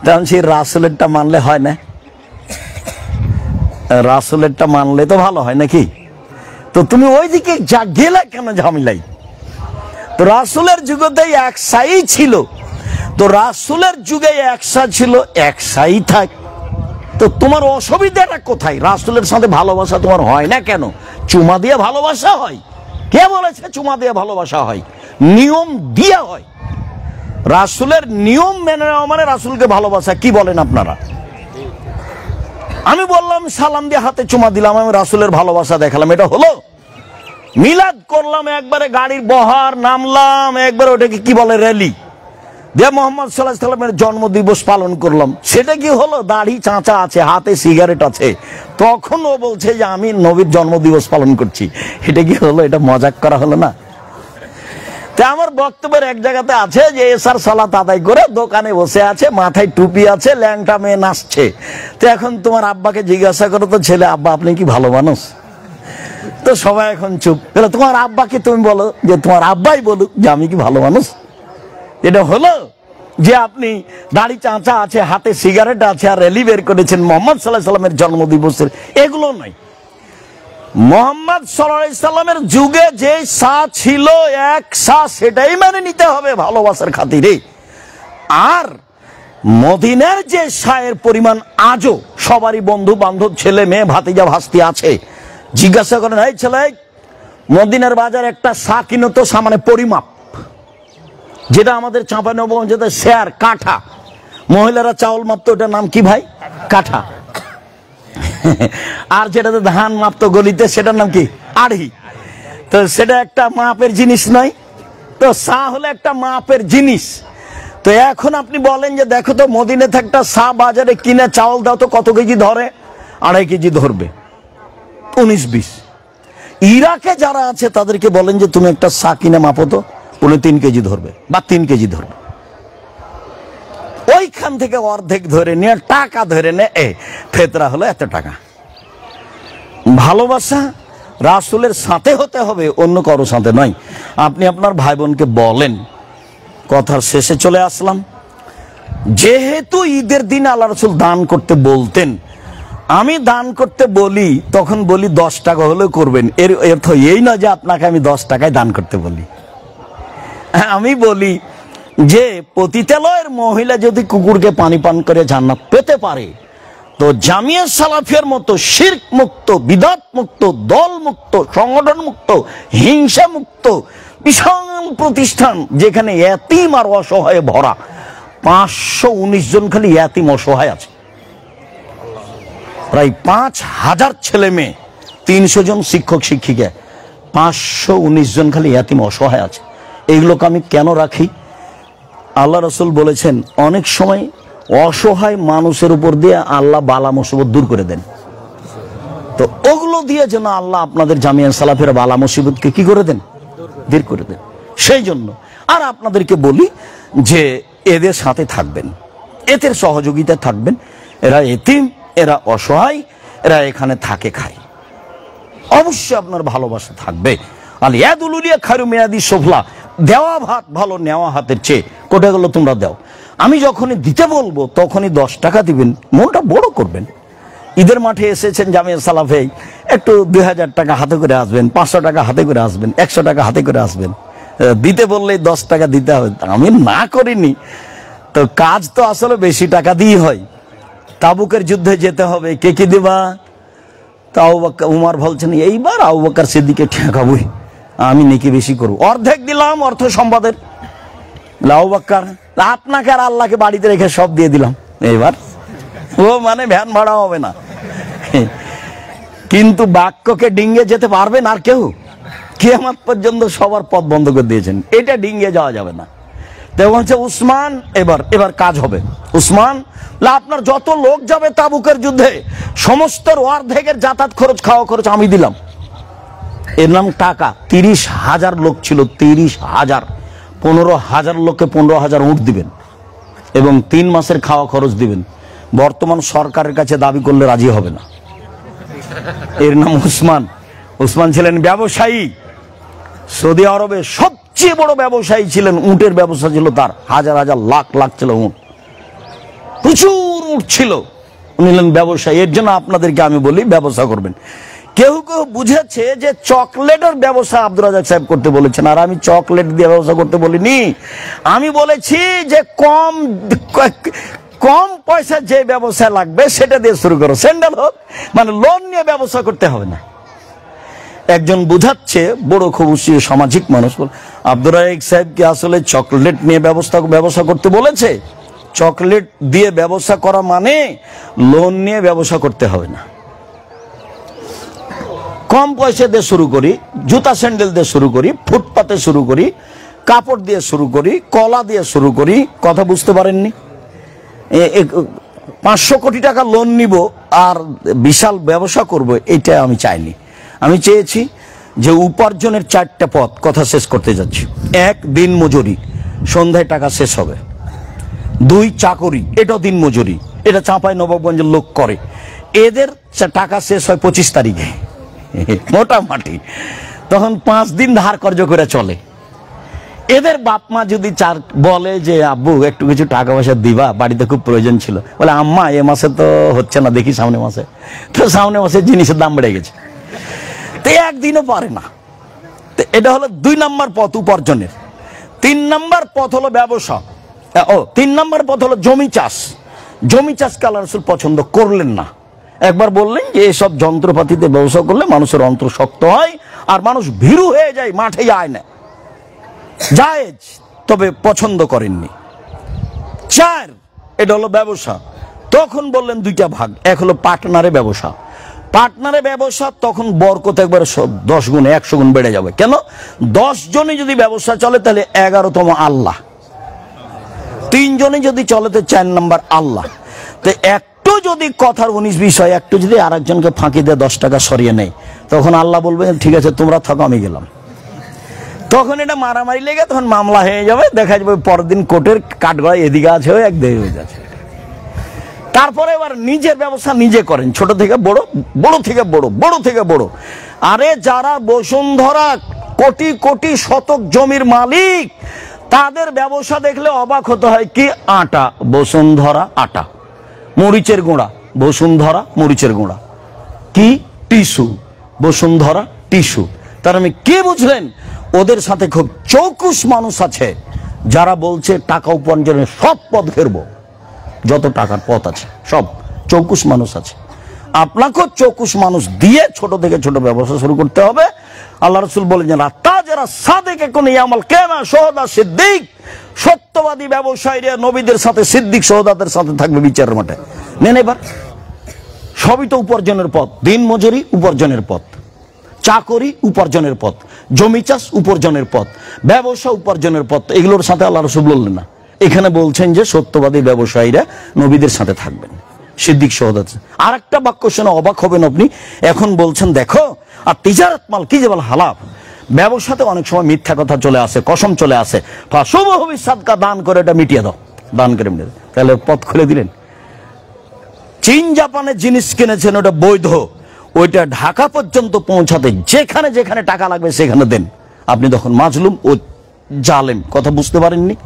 তখন সেই রাসূলেরটা মানলে হয় না? রাসূলেরটা মানলে তো ভালো হয় নাকি? তো তুমি ওইদিকে যা গেলে কেন ঝামেলাই? তো রাসূলের যুগেই একসাই ছিল, তো রাসূলের যুগে একসা ছিল, একসাই থাক। তো তোমার অসুবিধাটা কোথায়? রাসূলের সাথে ভালোবাসা তোমার হয় না কেন? চুমা দিয়ে ভালোবাসা হয়? কে বলেছে চুমা দিয়ে ভালোবাসা হয়? নিয়ম দিয়ে হয়। রাসূলের নিয়ম মেনে নেওয়া মানে রাসূলকে ভালোবাসা। কি বলেন আপনারা? আমি বললাম সালাম দিয়ে হাতে চুমা দিলাম, আমি রাসূলের ভালোবাসা দেখালাম, এটা হলো? মিলাদ করলাম, একবারে গাড়ির বহার নামলাম, একবারে ওটাকে কি বলে র্যালি দিয়ে মুহাম্মদ সাল্লাল্লাহু আলাইহি সাল্লামের জন্মদিবস পালন করলাম, সেটা কি হলো? দাড়ি চাঁচা আছে, হাতে সিগারেট আছে, তখন ও বলছে যে আমি নবীর জন্মদিবস পালন করছি, এটা কি হলো? এটা মজাক করা হলো না? তা আমার বক্তব্যের এক জায়গাতে আছে যে এসার সালাত আদায় করে দোকানে বসে আছে, মাথায় টুপি আছে, ল্যাংটা মেয়ে নাচছে। তো এখন তোমার আব্বাকে জিজ্ঞাসা করো তো, ছেলে আব্বা আপনি কি ভালো মানুষ? তো সবাই এখন চুপ। তোমার আব্বাকে তুমি বলো যে তোমার আব্বাই বলুক যে আমি কি ভালো মানুষ। এটা হলো যে আপনি দাড়ি চাঁচা আছে, হাতে সিগারেট আছে, আর র্যালি বের করেছেন মুহাম্মদ সাল্লাল্লাহু আলাইহি সাল্লামের জন্মদিবসের? এগুলো নয়। মুহাম্মদ সাল্লাল্লাহু আলাইহি সাল্লামের যুগে যে সা ছিল এক সা, সেটাই মেনে নিতে হবে ভালোবাসার খাতিরে। আর মদিনার যে সায়ের পরিমাণ আজও সবারই বন্ধু বান্ধব, ছেলে মেয়ে, ভাতিজা ভাস্তি আছে, জিজ্ঞাসা করেন এই ছেলে মদিনার বাজার একটা সা কিনো তো, সামান্য পরিমাপ, যেটা আমাদের চাঁপাইনবাবগঞ্জে শেয়ার কাঠা, মহিলারা চাউল মাপতো ওটার নাম কি ভাই? কাঠা। আর যেটাতে ধান মাপতো গলিতে সেটার নাম কি? আড়ি। তো সেটা একটা মাপের জিনিস নয়? তো সা হলো একটা মাপের জিনিস। তো এখন আপনি বলেন যে দেখো তো মদিনাতে একটা সা বাজারে কিনে চাউল দাও তো কত কেজি ধরে? 2.5 কেজি ধরবে, 19-20। ইরাকে যারা আছে তাদেরকে বলেন যে তুমি একটা সা কিনে মাপো তো, 3 কেজি ধরবে বা 3 কেজি ধরবে। ওইখান থেকে অর্ধেক ধরে নিয়ে টাকা ধরে নে, ফেতরা হলো এত টাকা। ভালোবাসা রাসূলের সাথে হতে হবে, অন্য কারোর সাথে নয়। আপনি আপনার ভাই বোনকে বলেন। কথার শেষে চলে আসলাম। যেহেতু ঈদের দিন আল্লাহ রাসূল দান করতে বলতেন, আমি দান করতে বলি, তখন বলি 10 টাকা হলেও করবেন। এর অর্থ এই না যে আপনাকে আমি 10 টাকায় দান করতে বলি। আমি বলি যে পতিতালয়ের মহিলা যদি কুকুরকে পানি পান করে জান্নাত পেতে পারে, তো জামিয়া সালাফিয়ার মতো শিরক মুক্ত, বিদআত মুক্ত, দল মুক্ত, সংগঠন মুক্ত, হিংসা মুক্ত বিশাল প্রতিষ্ঠান, যেখানে এতিম আর অসহায় ভরা, 519 জন খালি এতিম অসহায় আছে, প্রায় 5000 ছেলে মেয়ে, 300 জন শিক্ষক শিক্ষিকা, 519 জন খালি এতিম অসহায় আছে। এইগুলোকে আমি কেন রাখি? আল্লাহ রাসূল বলেছেন অনেক সময় অসহায় মানুষের উপর দিয়ে আল্লাহ বালা মুসিবত দূর করে দেন। তো ওগুলো দিয়ে যেন আল্লাহ আপনাদের জামিয়া সালাফের বালা মুসিবতকে কি করে দেন? দূর করে দেন। সেই জন্য আর আপনাদেরকে বলি যে এদের সাথে থাকবেন, এদের সহযোগিতা থাকবেন। এরা এতিম, এরা অসহায়, এরা এখানে থাকে খায়, অবশ্যই আপনার ভালোবাসা থাকবে। আল ইয়াদুলুলিয়া খায়রু মিনাদি সুফলা, দেওয়া ভাত ভালো নেওয়া হাতের চেয়ে। কোটা গেল তোমরা দাও। আমি যখনই দিতে বলবো তখনই 10 টাকা দিবেন, মনটা বড় করবেন। ঈদের মাঠে এসেছেন জামিয়া সালাফে, একটু 2000 টাকা হাতে করে আসবেন, 500 টাকা হাতে করে আসবেন, 100 টাকা হাতে করে আসবেন। দিতে বললেই 10 টাকা দিতে হবে, আমি না করিনি। তো কাজ তো আসলে বেশি টাকা দিয়ে হয়। তাবুকের যুদ্ধে যেতে হবে, কে কি দিবা? তা উমর বলছেন এইবার আবু বকর সিদ্দিককে ঠেকাবই, আমি নাকি বেশি করব। অর্ধেক দিলাম অর্থ সম্পদের। আবু বকর আপনাকে আর আল্লাহকে বাড়িতে রেখে সব দিয়ে দিলাম, এইবার ও মানে ভ্যান ভাড়া হবে না। কিন্তু বাক্যকে ডিঙ্গে যেতে পারবেন আর কেউ? কিয়ামত পর্যন্ত সবার পথ বন্ধ করে দিয়েছেন, এটা ডিঙ্গে যাওয়া যাবে না। তো বলছে উসমান এবার কাজ হবে। উসমান, আপনার যত লোক যাবে তাবুকের যুদ্ধে সমস্ত অর্ধেকের যাতায়াত খরচ, খাওয়া খরচ আমি দিলাম। এর নাম টাকা। 30,000 লোক ছিল, 30,000। 15,000 লোককে 15,000 উট দিবেন এবং 3 মাসের খাওয়া খরচ দিবেন। বর্তমান সরকারের কাছে দাবি করলে রাজি হবে না। এর নাম উসমান। উসমান ছিলেন ব্যবসায়ী, সৌদি আরবে সবচেয়ে বড় ব্যবসায়ী ছিলেন। উটের ব্যবসা ছিল তার, হাজার হাজার লাখ লাখ ছিল উট, প্রচুর উট ছিল। উনি হলেন ব্যবসায়ী। এর জন্য আপনাদেরকে আমি বলি ব্যবসা করবেন। কেউ কেউ বুঝেছে যে চকলেটের ব্যবসা আব্দুর রাজ্জাক সাহেব করতে বলেছেন, আর আমি চকলেট দিয়ে ব্যবসা করতে বলিনি। আমি বলেছি যে কম পয়সা যে ব্যবসা লাগবে সেটা দিয়ে শুরু করো। স্যান্ডেল হোক, মানে লোন নিয়ে ব্যবসা করতে হবে না। একজন বুঝাচ্ছে, বড় খুব সামাজিক মানুষ, আব্দুর রাজ্জাক সাহেবকে আসলে চকলেট নিয়ে ব্যবসা করতে বলেছে। চকলেট দিয়ে ব্যবসা করা মানে লোন নিয়ে ব্যবসা করতে হবে না। কম পয়সা দিয়ে শুরু করি, জুতা স্যান্ডেল দিয়ে শুরু করি, ফুটপাতে শুরু করি, কাপড় দিয়ে শুরু করি, কলা দিয়ে শুরু করি। কথা বুঝতে পারেননি? 500 কোটি টাকা লোন নিব আর বিশাল ব্যবসা করব, এটা আমি চাইনি। আমি চেয়েছি যে উপার্জনের 4টা পথ। কথা শেষ করতে যাচ্ছি। 1, দিন মজুরি, সন্ধ্যায় টাকা শেষ হবে। 2, চাকরি, এটাও দিন মজুরি, এটা চাঁপাই নবাবগঞ্জের লোক করে। এদের টাকা শেষ হয় 25 তারিখে মোটামুটি, তখন 5 দিন ধার কর্জ করে চলে। এদের বাপ মা যদি বলে যে আব্বু একটু কিছু টাকা পয়সা দিবা, বাড়িতে খুব প্রয়োজন ছিল, বলে আম্মা এ মাসে তো হচ্ছে না, দেখি সামনে মাসে। তো সামনে মাসে জিনিসের দাম বেড়ে গেছে, তো একদিনও পারে না। তো এটা হলো 2 নম্বর পথ উপার্জনের। 3 নম্বর পথ হলো ব্যবসা। 3 নম্বর পথ হলো জমি চাষ। জমি চাষকে আল্লাহ রাসূল পছন্দ করলেন না। একবার বললেন যে এসব যন্ত্রপাতিতে ব্যবসা করলে মানুষের অন্তর শক্ত হয় আর মানুষ ভীরু হয়ে যায়, মাঠে যায় না। জায়েজ, তবে পছন্দ করেননি। 4, এটা হলো ব্যবসা। তখন বললেন 2টা ভাগ। এক হলো পার্টনারে ব্যবসা। পার্টনারে ব্যবসা তখন বরকত একবার 10 গুণ 100 গুণ বেড়ে যাবে। কেন? 10 জনে যদি ব্যবসা চলে তাহলে 11তম আল্লাহ। 3 জনে যদি চলে তো 4 নম্বর আল্লাহ। তো একটু যদি কথার 19-20 হয়, একটু যদি আরেকজনকে ফাঁকি দিয়ে 10 টাকা সরিয়ে নেয়, তখন আল্লাহ বলবেন ঠিক আছে তোমরা থাকো, আমি গেলাম। তখন এটা মারামারি লেগে তখন মামলা হয়ে যাবে, দেখা যাবে পরের দিন কোর্টের কাঠগড়ায় এদিকে আছে হয়ে একদিকে হয়ে যাচ্ছে। তারপরে এবার নিজের ব্যবসা নিজে করেন, ছোট থেকে বড়, বড় থেকে বড়, বড় থেকে বড়। আরে যারা বসুন্ধরা কোটি কোটি শতক জমির মালিক, তাদের ব্যবসা দেখলে অবাক হতে হয়। কি আটা, বসুন্ধরা আটা। মরিচের গুঁড়া, বসুন্ধরা মরিচের গুঁড়া। কি টিস্যু, বসুন্ধরা টিস্যু। তার আমি কি বুঝলেন? ওদের সাথে খুব চৌকুশ মানুষ আছে যারা বলছে টাকা উপার্জনের সব পথ ঘেরবো, যত টাকার পথ আছে সব চৌকুশ মানুষ আছে। আপনাকেও চৌকুশ মানুষ দিয়ে ছোট থেকে ছোট ব্যবসা শুরু করতে হবে। আল্লাহ রাসূল বলেন যে তাজরা সাদেকে কোন ইয়ামাল কেনা সোহদা সিদ্দিক, সত্যবাদী ব্যবসায়ীরা নবীদের সাথে, সিদ্দিক সোহদাদের সাথে থাকবে বিচারের মাঠে। নেন এবার সবই তো উপার্জনের পথ। দিন মজুরি উপার্জনের পথ, চাকরি উপার্জনের পথ, জমি চাষ উপার্জনের পথ, ব্যবসা উপার্জনের পথ। এগুলোর সাথে আল্লাহ রাসূল বললেন না। এখানে বলছেন যে সত্যবাদী ব্যবসায়ীরা নবীদের সাথে থাকবেন, সিদ্দিক সোহদাদ। আর একটা বাক্য শুনে অবাক হবেন আপনি। এখন বলছেন দেখো, আর তিজারত মাল কি যে বল হালাফ, ব্যবসাতে অনেক সময় মিথ্যা কথা চলে আসে, কসম চলে আসে। শুভ হবি সাদকা, দান করে এটা মিটিয়ে দাও, দান করে মিটিয়ে দাও। তাহলে পথ খুলে দিলেন। চীন জাপানের জিনিস কিনেছেন, ওটা বৈধ, ওইটা ঢাকা পর্যন্ত পৌঁছাতে যেখানে যেখানে টাকা লাগবে সেখানে দেন। আপনি তখন মাজলুম ও জালেম। কথা বুঝতে পারেননি?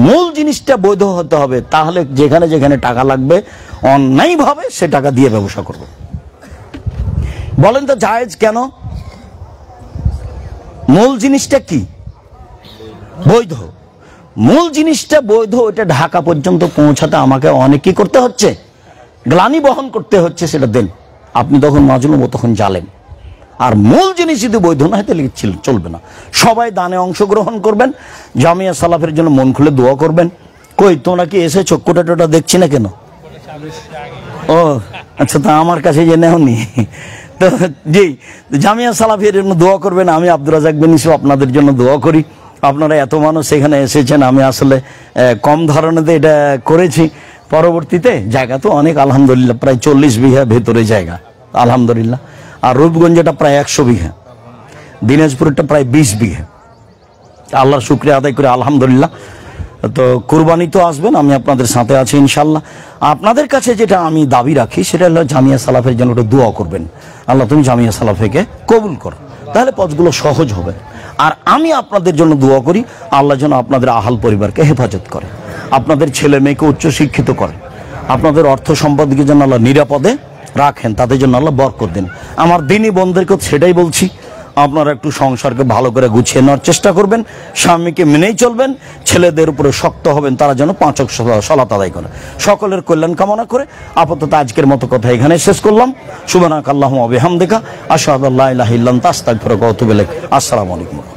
মূল জিনিসটা বৈধ হতে হবে, তাহলে যেখানে যেখানে টাকা লাগবে অন্যায়ভাবে সে টাকা দিয়ে ব্যবসা করব। বলেন তো জায়েজ কেন? মূল জিনিসটা কি? বৈধ। মূল জিনিসটা বৈধ, ওইটা ঢাকা পর্যন্ত পৌঁছাতে আমাকে অনেক কি করতে হচ্ছে, গ্লানি বহন করতে হচ্ছে, সেটা দেন। আপনি তখন মাজলুম, ও তখন জালেম। আর মূল জিনিস যদি বৈধ না হয় তাহলে চলবে না। সবাই দানে অংশগ্রহণ করবেন, জামিয়া সালাফের জন্য মন খুলে দোয়া করবেন। কই তোমরা কি এসেছো? কোটা টোটা দেখছি না কেন? ও আচ্ছা, তা আমার কাছে যে নেওনি তো জি, জামিয়া সালাফের জন্য দোয়া করবেন। আমি আব্দুর রাজ্জাক বিন ইউসুফ আপনাদের জন্য দোয়া করি। আপনারা এত মানুষ এখানে এসেছেন, আমি আসলে কম ধরনেতে এটা করেছি। পরবর্তীতে জায়গা তো অনেক, আলহামদুলিল্লাহ, প্রায় 40 বিঘা ভেতরে জায়গা, আলহামদুলিল্লাহ। আর রূপগঞ্জটা প্রায় 100 বিঘা, দিনাজপুরটা প্রায় 20 বিঘা। আল্লাহর শুকরিয়া আদায় করে আলহামদুলিল্লাহ। তো কুরবানি তো আসবেন, আমি আপনাদের সাথে আছি ইনশাল্লাহ। আপনাদের কাছে যেটা আমি দাবি রাখি সেটা হলো জামিয়া সালাফের জন্য একটু দোয়া করবেন। আল্লাহ তুমি জামিয়া সালাফেকে কবুল করো, তাহলে পথগুলো সহজ হবে। আর আমি আপনাদের জন্য দোয়া করি, আল্লাহ যেন আপনাদের আহাল পরিবারকে হেফাজত করে, আপনাদের ছেলে মেয়েকে উচ্চশিক্ষিত করে, আপনাদের অর্থ সম্পদকে যেন আল্লাহ নিরাপদে রাখেন, তাদের জন্য আল্লাহ বরকত দেন। আমার দিনী বোনদেরকে সেটাই বলছি, আপনারা একটু সংসারকে ভালো করে গুছিয়ে নেওয়ার চেষ্টা করবেন, স্বামীকে মেনেই চলবেন, ছেলেদের উপরে শক্ত হবেন, তারা যেন 5 ওয়াক্ত সালাত আদায় করে। সকলের কল্যাণ কামনা করে আপাতত আজকের মতো কথা এখানে শেষ করলাম। সুবহানাকাল্লাহুম্মা ওয়া বিহামদিকা আশহাদু আল্লা ইলাহা ইল্লা আনতা আস্তাগফিরুকা ওয়া আতুবু ইলাইক। আসসালামু আলাইকুম।